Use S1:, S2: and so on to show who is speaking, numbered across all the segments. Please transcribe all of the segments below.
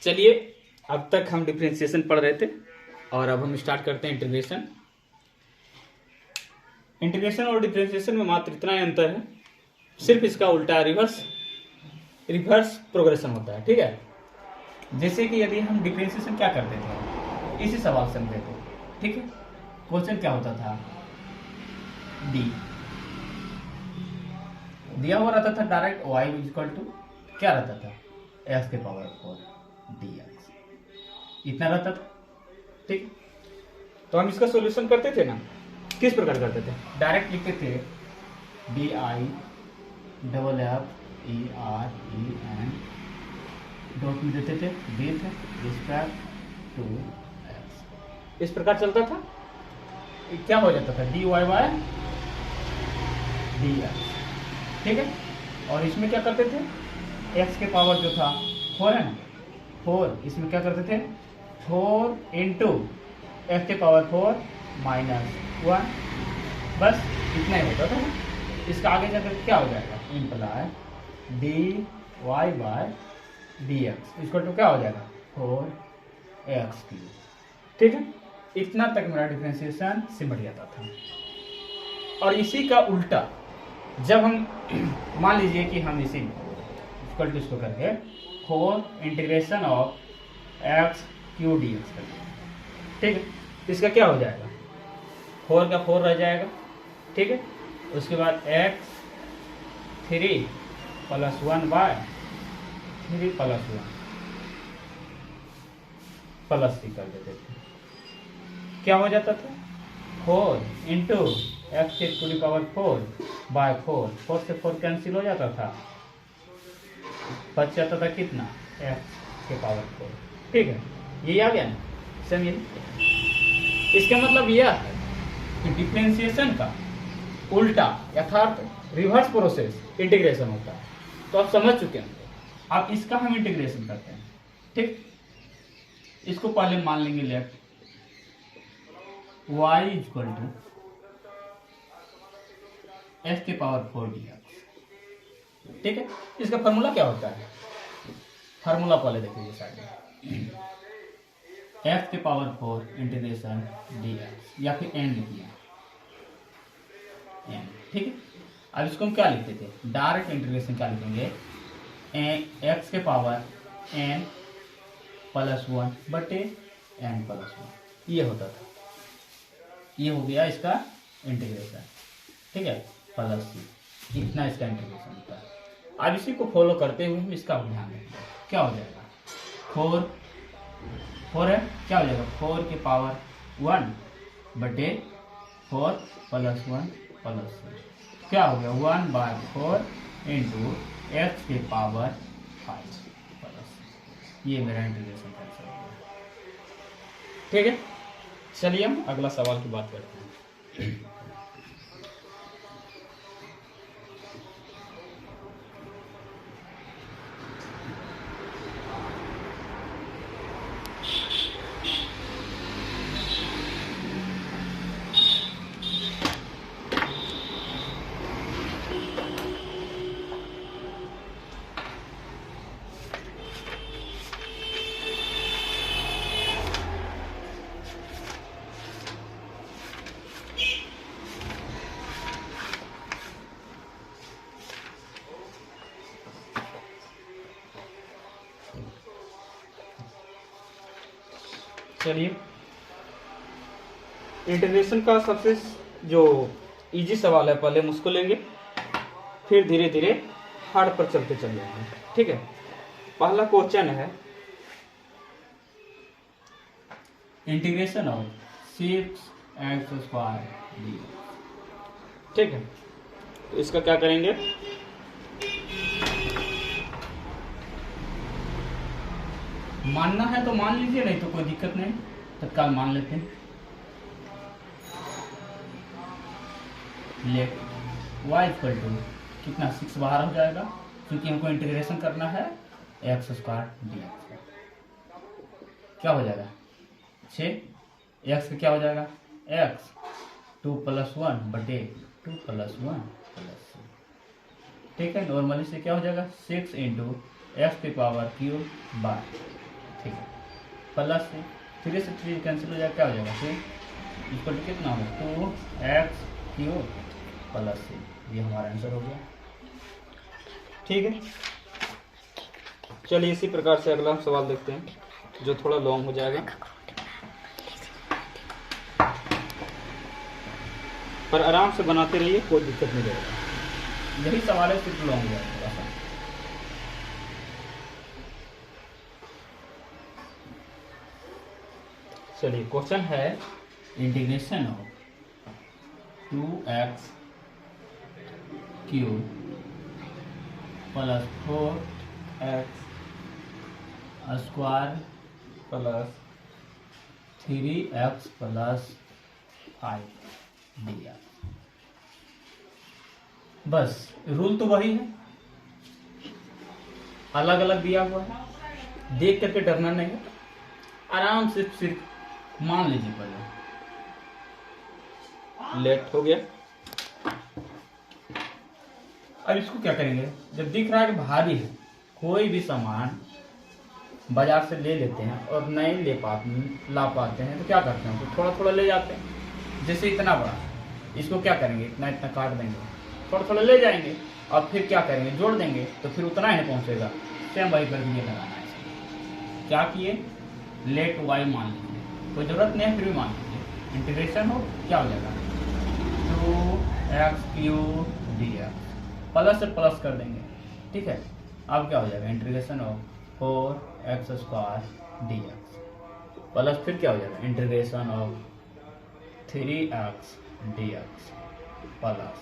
S1: चलिए, अब तक हम डिफरेंशिएशन पढ़ रहे थे और अब हम स्टार्ट करते हैं इंटीग्रेशन। इंटीग्रेशन और डिफरेंशिएशन में मात्र इतना ही अंतर है, सिर्फ इसका उल्टा रिवर्स प्रोग्रेशन होता है। ठीक है, जैसे कि यदि हम डिफरेंशिएशन क्या करते थे, इसी सवाल से हम देते, ठीक है। क्वेश्चन क्या होता था, डी दिया हुआ रहता था, डायरेक्ट y इक्वल टू क्या रहता था, x के पावर 4 dx, इतना रहता था। ठीक, तो हम इसका सॉल्यूशन करते थे ना, किस प्रकार करते थे, डायरेक्ट लिखते थे D I double F E R E N dot में देते थे विथ रिस्पेक्ट टू एक्स, इस प्रकार चलता था। क्या हो जाता था, D Y by D X. ठीक है, और इसमें क्या करते थे, x के पावर जो था 4 है ना, 4, इसमें क्या करते थे 4 इंटू एक्स के पावर 4 माइनस 1, बस इतना ही होता था। इसका आगे जाकर क्या हो जाएगा, imply D Y by D X इसको तो क्या हो जाएगा 4x3। ठीक है, इतना तक मेरा डिफरेंशिएशन सिमट जाता था। और इसी का उल्टा जब हम मान लीजिए कि हम इसी इक्वल टू इसको करके 4 integration of x Q D x करके, ठीक है, इसका क्या हो जाएगा, 4 का 4 रह जाएगा। ठीक है, उसके बाद X 3 plus 1 by 3 plus 1 plus 3 कर देते थे, क्या हो जाता था 4 इंटू एक्स के टू दी पावर 4 बाय 4 से 4 कैंसिल हो जाता था, बच जाता था कितना, एक्स के पावर 4। ठीक है, ये आ गया ना, समझिए। इसका मतलब यह है कि डिफरेंशिएशन का उल्टा यथार्थ रिवर्स प्रोसेस इंटीग्रेशन होता है। तो आप समझ चुके हैं, अब इसका हम इंटीग्रेशन करते हैं। ठीक, इसको पहले मान लेंगे left y equal to X के पावर 4 dx। ठीक है, इसका फॉर्मूला क्या होता है, फार्मूला पहले देखिए साइड में, एक्स के पावर 4 इंटीग्रेशन dx या फिर n लिखिए n। ठीक है, अब इसको हम क्या लिखते थे, डायरेक्ट इंटीग्रेशन क्या लिखेंगे, एक्स के पावर n प्लस 1 बटे n प्लस 1, ये होता था। ये हो गया इसका इंटीग्रेशन। ठीक है, प्लस सी, इतना इसका इंटीग्रेशन होता है। अब इसी को फॉलो करते हुए हम इसका ध्यान रखेंगे, क्या हो जाएगा 4 है, क्या हो जाएगा 4 के पावर 1 बटे 4 प्लस 1 प्लस सी, क्या हो गया 1 बाय 4 इंटू एक्स के पावर 5 प्लस सी। ये मेरा इंटीग्रेशन कैंसिल हो गया। ठीक है, चलिए हम अगला सवाल की बात करते हैं। चलिए, इंटीग्रेशन का सबसे जो इजी सवाल है पहले हम उसको लेंगे, फिर धीरे धीरे हार्ड पर चलते चल जाएंगे। ठीक है, पहला क्वेश्चन है इंटीग्रेशन ऑफ 6x² dx। ठीक है, तो इसका क्या करेंगे, मानना है तो मान लीजिए, नहीं तो कोई दिक्कत नहीं, तत्काल मान लेते हैं। लेफ्ट y इक्वल टू कितना 6 बाहर हो जाएगा, क्योंकि हमको इंटीग्रेशन करना है x² dx। क्या हो जाएगा 6, x का क्या हो जाएगा x 2 प्लस 1 बटे 2 प्लस 1 प्लस 6। ठीक है, नॉर्मली से क्या हो जाएगा 6 इंटू एक्स की पावर क्यूब बाय ठीक है, प्लस 3 से 3 कैंसिल हो जाएगा, क्या हो जाएगा 3 इक्वल टू कितना होगा 2x³ प्लस c। ये हमारा आंसर हो गया। ठीक है, चलिए इसी प्रकार से अगला सवाल देखते हैं जो थोड़ा लॉन्ग हो जाएगा, पर आराम से बनाते रहिए, कोई दिक्कत नहीं रहेगा। यही सवाल है, सिर्फ लॉन्ग हुआ थोड़ा सा। चलिए क्वेश्चन है integration of 2x³ plus 4x² plus 3x plus 5 dx। बस रूल तो वही है, अलग अलग दिया हुआ है, देख करके डरना नहीं है, आराम से सिर्फ मान लीजिए। पहले लेट हो गया। अब इसको क्या करेंगे, जब दिख रहा है कि भारी है, कोई भी सामान बाजार से ले लेते हैं और नहीं ला पाते हैं तो क्या करते हैं, तो थोड़ा थोड़ा ले जाते हैं। जैसे इतना बड़ा, इसको क्या करेंगे, इतना इतना काट देंगे, थोड़ा थोड़ा ले जाएंगे और फिर क्या करेंगे, जोड़ देंगे तो फिर उतना ही पहुंचेगा। सेम वही करके ये लगाना है। क्या किए, लेट y मान लीजिए, कोई जरूरत नहीं है फिर भी मान लीजिए, इंटीग्रेशन हो क्या हो जाएगा 2x³ dx, प्लस से प्लस कर देंगे। ठीक है, अब क्या हो जाएगा integration of 4x² dx, plus फिर क्या हो जाएगा integration of 3x dx plus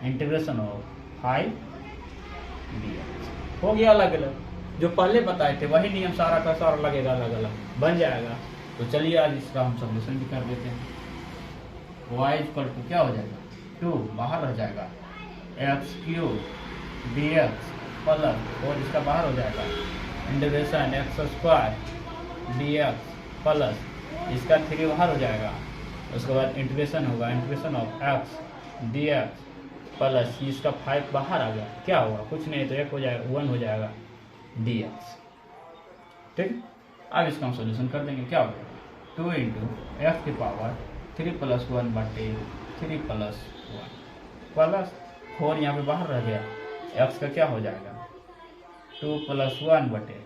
S1: integration of 5 dx। हो गया अलग अलग, जो पहले बताए थे वही नियम सारा का सारा लगेगा, अलग अलग बन जाएगा। तो चलिए आज इसका हम सॉल्यूशन भी कर देते हैं। y इक्वल टू क्या हो जाएगा 2 बाहर रह जाएगा x³ dx प्लस, और इसका बाहर हो जाएगा इंटीग्रेशन x² dx प्लस इसका 3 बाहर हो जाएगा, उसके बाद इंटीग्रेशन होगा integration of x dx plus इसका 5 बाहर आ गया, क्या होगा कुछ नहीं तो 1 हो जाएगा 1 हो जाएगा dx। ठीक, अब इसका हम सोल्यूशन कर देंगे। क्या हो जाएगा 2 × x³ 3 + 1 बटे 3 + 1 प्लस 4 यहाँ पे बाहर रह गया, x का क्या हो जाएगा 2 + 1 बटे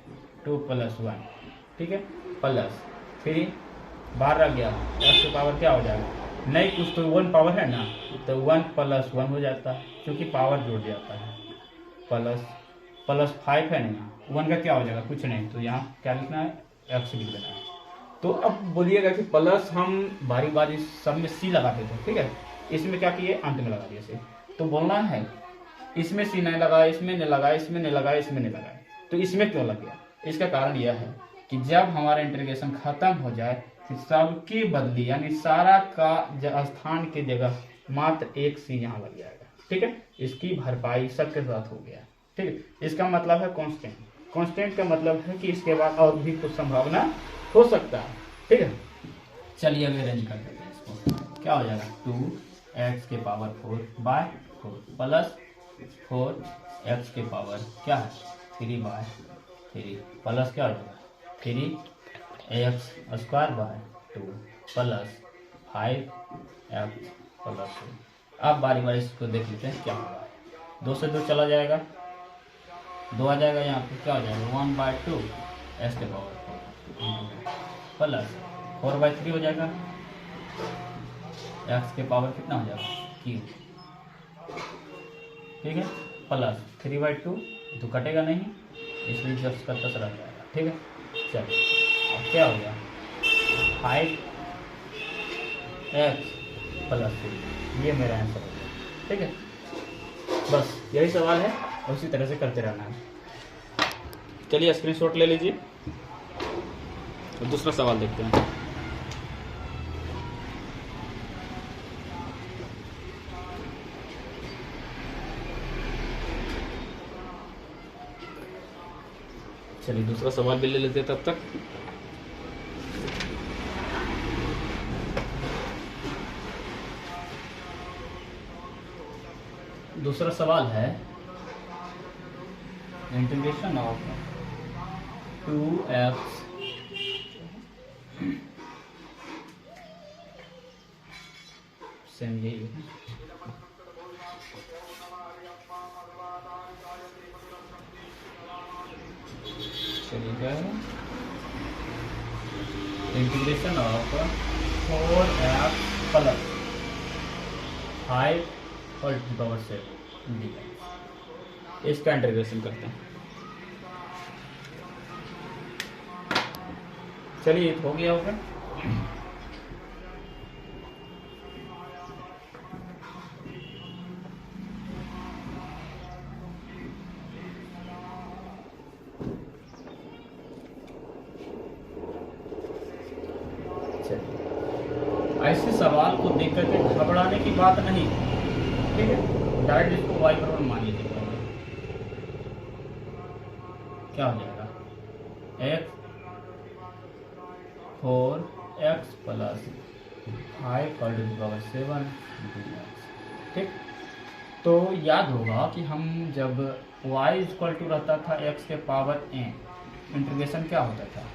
S1: 2 + 1। ठीक है, प्लस 3 बाहर रह गया, x की पावर क्या हो जाएगा, नहीं कुछ तो 1 पावर है ना, तो 1 + 1 हो जाता है क्योंकि पावर जुड़ जाता है, प्लस 5 है नहीं, 1 का क्या हो जाएगा कुछ नहीं, तो यहाँ क्या लिखना है x लिख देना है। तो अब बोलिएगा कि प्लस हम बारी बारी सब में c लगाते थे, ठीक है, इसमें क्या किए अंत में लगा दिए से, तो बोलना है इसमें c नहीं लगाया, इसमें नहीं लगाया, इसमें नहीं लगाया, इसमें नहीं लगाया, तो इसमें क्यों लग गया। इसका कारण यह है कि जब हमारा इंटीग्रेशन खत्म हो जाए फिर सबकी बदली यानी सारा का स्थान की जगह मात्र एक c यहाँ लग जाएगा। ठीक है, इसकी भरपाई सबके साथ हो गया। ठीक है, इसका मतलब है कांस्टेंट, कांस्टेंट का मतलब है कि इसके बाद और भी कुछ संभावना हो सकता है। ठीक है, चलिए अभी अरेंज कर देते हैं इसको। क्या हो जाएगा 2x⁴/4 प्लस 4x क्या है 3/3 प्लस क्या हो जाएगा 3x² 2 प्लस 5x प्लस 2। अब बारी बारी इसको देख लेते हैं क्या होगा, 2 से 2 चला जाएगा, 2 आ जाएगा, यहाँ पे क्या हो जाएगा 1/2 x⁴ प्लस 4/3 हो जाएगा, x कितना हो जाएगा q। ठीक है, प्लस 3/2 तो कटेगा नहीं, इसलिए 10 का 10 रह जाएगा। ठीक है, चलिए अब क्या हो गया 5x प्लस 3, ये मेरा आंसर हो गया। ठीक है, बस यही सवाल है और उसी तरह से करते रहना है। चलिए स्क्रीनशॉट ले लीजिए और दूसरा सवाल देखते हैं। चलिए दूसरा सवाल भी ले लेते हैं तब तक। दूसरा सवाल है इंटीग्रेशन ऑफ 2x³ सेम यही है। चलिए क्या है, इंटीग्रेशन ऑफ 4x प्लस 5 और टू पावर 7 डी, इसका इंटीग्रेशन करते हैं। चलिए हो गया होगा। ऐसे सवाल को देख करके घबराने की बात नहीं, ठीक है। डायरेक्ट इसको वाई बराबर मान लीजिए, क्या हो जाएगा, x 4x प्लस 5 और टू पावर 7 dx, ठीक। तो याद होगा कि हम जब y इक्वल टू रहता था x के पावर n, इंटीग्रेशन क्या होता था,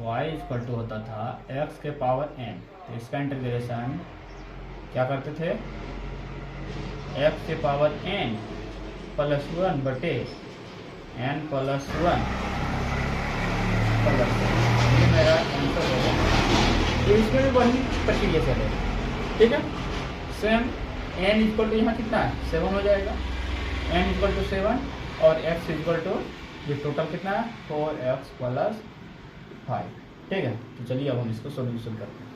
S1: y इक्वल टू होता था x के पावर n, तो इसका इंटीग्रेशन क्या करते थे, x के पावर n प्लस 1 बटे n प्लस 1 प्लस, ये मेरा आंसर होगा। तो इसमें भी वही प्रक्रिया चलेगी, ठीक है। सेम n इक्वल टू यहाँ कितना है 7 हो जाएगा, n इक्वल टू 7 और x इक्वल टू ये टोटल कितना है 4x प्लस 5, ठीक है। तो चलिए अब हम इसको सॉल्यूशन करते हैं।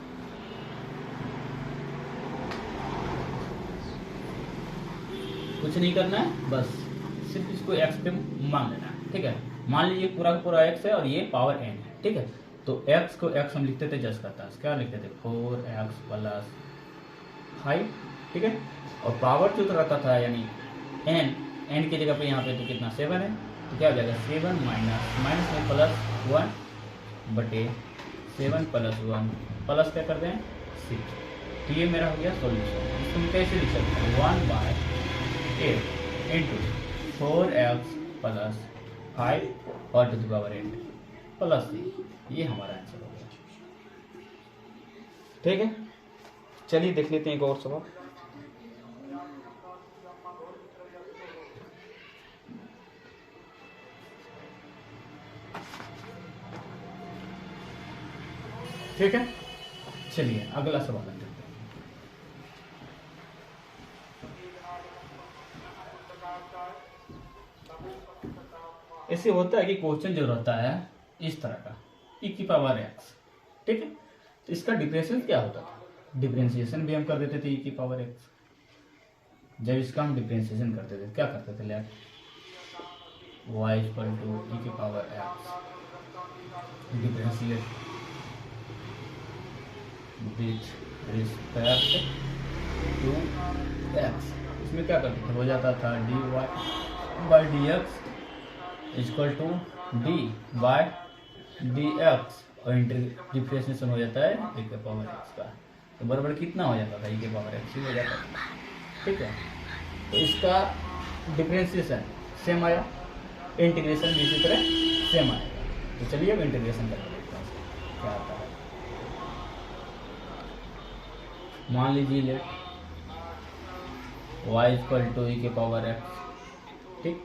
S1: कुछ नहीं करना है, बस सिर्फ इसको x पे मान लेना है, ठीक है। मान लीजिए पूरा का पूरा x है और ये पावर n है, ठीक है। तो x को x हम लिखते थे जस्ट का था, क्या लिखते थे 4x प्लस 5, ठीक है। और पावर जो तो रहता था यानी n की जगह पे यहाँ पे तो कितना 7 है, तो क्या हो जाएगा 7 माइनस में प्लस 1 बटे 7 प्लस 1 प्लस क्या कर दें 6। तो ये मेरा हो गया सॉल्यूशन। इसको हम कैसे लिख सकते हैं 1/8 इंटू 4x प्लस 5 और टू द पावर 8 प्लस 3, ये हमारा आंसर हो गया, ठीक है। चलिए देख लेते हैं एक और सवाल। ठीक है, चलिए अगला सवाल हम देखते हैं। ऐसे होता है कि क्वेश्चन जो रहता है इस तरह का e की पावर x, ठीक है। तो इसका डिफरेंशियल क्या होता था, डिफरेंशिएशन भी हम कर देते थे e की पावर x। जब इसका हम डिफरेंशिएशन करते थे क्या करते थे, let y equal to e की power x differentiate with respect to x। इसमें क्या करते थे, हो जाता था dy by D X equal to D by D X और डिफरेंशिएशन हो जाता है e के पावर x का, तो बराबर कितना हो जाता था e के पावर x ही हो जाता था, ठीक है। तो इसका डिफरेंशिएशन सेम आया, इंटीग्रेशन भी इसी तरह सेम आएगा। तो चलिए अब इंटीग्रेशन करके देखते हैं क्या आता है। मान लीजिए let y equal to e के पावर x, ठीक।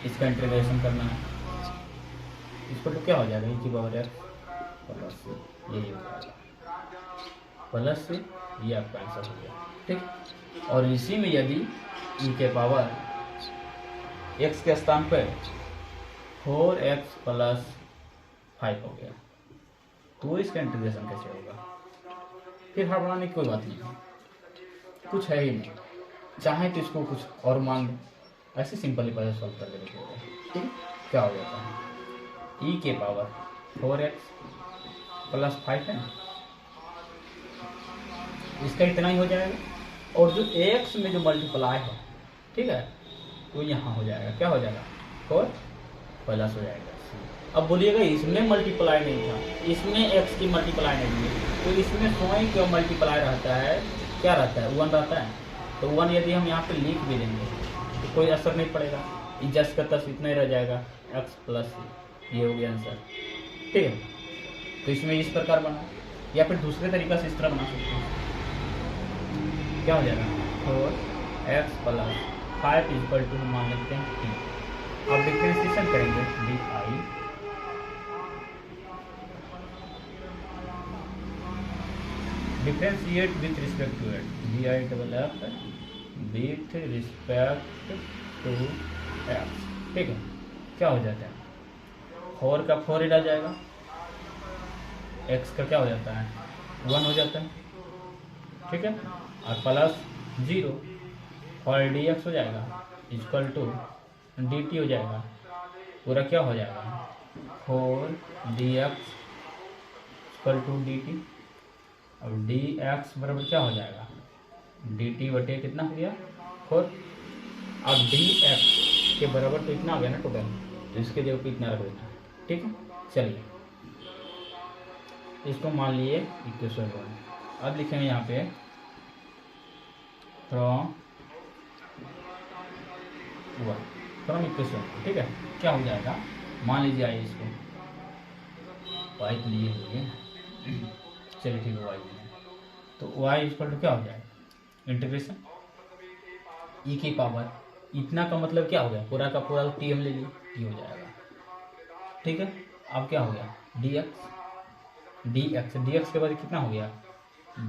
S1: इसका इंटीग्रेशन करना है, इसको तो क्या हो जाएगा e की पावर x प्लस से, यही हो जाएगा प्लस से, ये आपका आंसर हो गया, ठीक। और इसी में यदि e के पावर x के स्थान पर 4x प्लस 5 हो गया, तो इसका इंटीग्रेशन कैसे होगा, फिर हड़बड़ाने की कोई बात नहीं है, कुछ है ही नहीं। चाहे तो इसको कुछ और मान लो, ऐसे सिंपली पहले सॉल्व कर देते हैं, ठीक। क्या हो जाता है e के पावर 4x प्लस 5 है ना, इसका इतना ही हो जाएगा, और जो x में जो मल्टीप्लाई है, ठीक है, तो यहाँ हो जाएगा, क्या हो जाएगा 4 प्लस हो जाएगा। अब बोलिएगा इसमें मल्टीप्लाई नहीं था, इसमें x की मल्टीप्लाई नहीं है, तो इसमें स्वयं क्यों मल्टीप्लाई रहता है, क्या रहता है 1 रहता है। तो 1 यदि हम यहाँ पे लिख भी देंगे तो कोई असर नहीं पड़ेगा, जस्ट का तस इतना ही रह जाएगा x प्लस ये हो गया आंसर। ठीक है, तो इसमें इस प्रकार बना, या फिर दूसरे तरीका से इस तरह बना सकते हैं। क्या हो जाएगा, 4x प्लस 5 इक्वल टू मान लेते हैं t। अब डिफरेंशिएशन करेंगे D I differentiate with respect to at, D I double F with respect to X. ठीक है, क्या हो जाता है, 4 का 4 ही रह जाएगा, x का क्या हो जाता है 1 हो जाता है। ठीक है, और प्लस 0 और dx हो जाएगा इक्वल टू dt हो जाएगा, पूरा क्या हो जाएगा 4 dx इक्वल टू dt। अब dx बराबर क्या हो जाएगा dt बटे कितना हो गया 4। अब dx के बराबर तो इतना हो गया ना टोटल, तो इसके जगह पे इतना रख देना। ठीक है, चलिए इसको मान लिए इक्वेशन 1। अब लिखेंगे यहाँ पे फ्रॉम इक्वेशन। ठीक है, क्या हो जाएगा, मान लीजिए आइए इसको y के लिए होंगे, चलिए ठीक है y लिए, तो y इक्वल टू क्या हो जाएगा इंटीग्रेशन e की पावर इतना का मतलब क्या हो गया, पूरा का पूरा t हम ले लिए t हो जाएगा। ठीक है, अब क्या हो गया dx के बाद कितना हो गया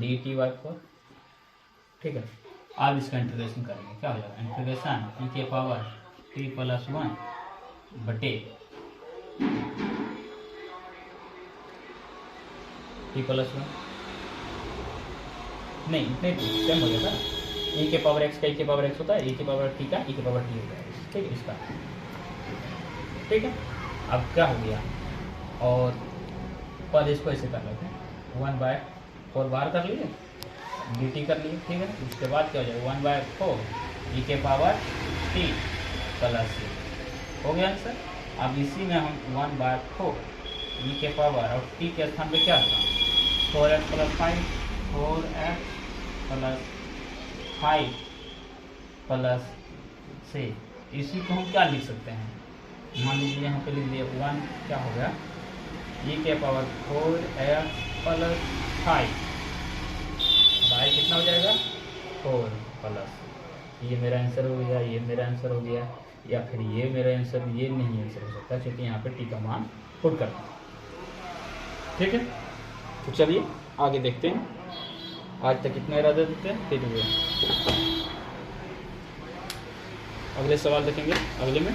S1: dt/4। ठीक है, अब इसका इंटीग्रेशन करेंगे, क्या हो जाएगा इंटीग्रेशन e के पावर t+1 बटे t+1 नहीं, इतने सेम हो जाता है, e के पावर x का e के पावर x होता है, e के पावर t का e के पावर t हो जाएगा। ठीक है, इसका ठीक है। अब क्या हो गया, और पहले इसको ऐसे कर लेते हैं 1/4 बार कर लिए dt कर लिए। ठीक है, उसके बाद क्या हो जाएगा 1/4 e के पावर t प्लस हो गया आंसर। अब इसी में हम 1/4 e के पावर और t के स्थान पे क्या था 4x प्लस 5 से इसी को हम क्या लिख सकते हैं, मान लीजिए यहाँ पे लिख दिए 1 क्या हो गया e के पावर 4x प्लस 5, बाई कितना हो जाएगा 4 प्लस, ये मेरा आंसर हो गया, ये मेरा आंसर हो गया, या फिर ये मेरा आंसर, ये नहीं आंसर हो सकता क्योंकि यहाँ पे टी का मान पुट करना। ठीक है, तो चलिए आगे देखते हैं, आज तक इतना इरादा देते हैं, फिर अगले सवाल देखेंगे अगले में।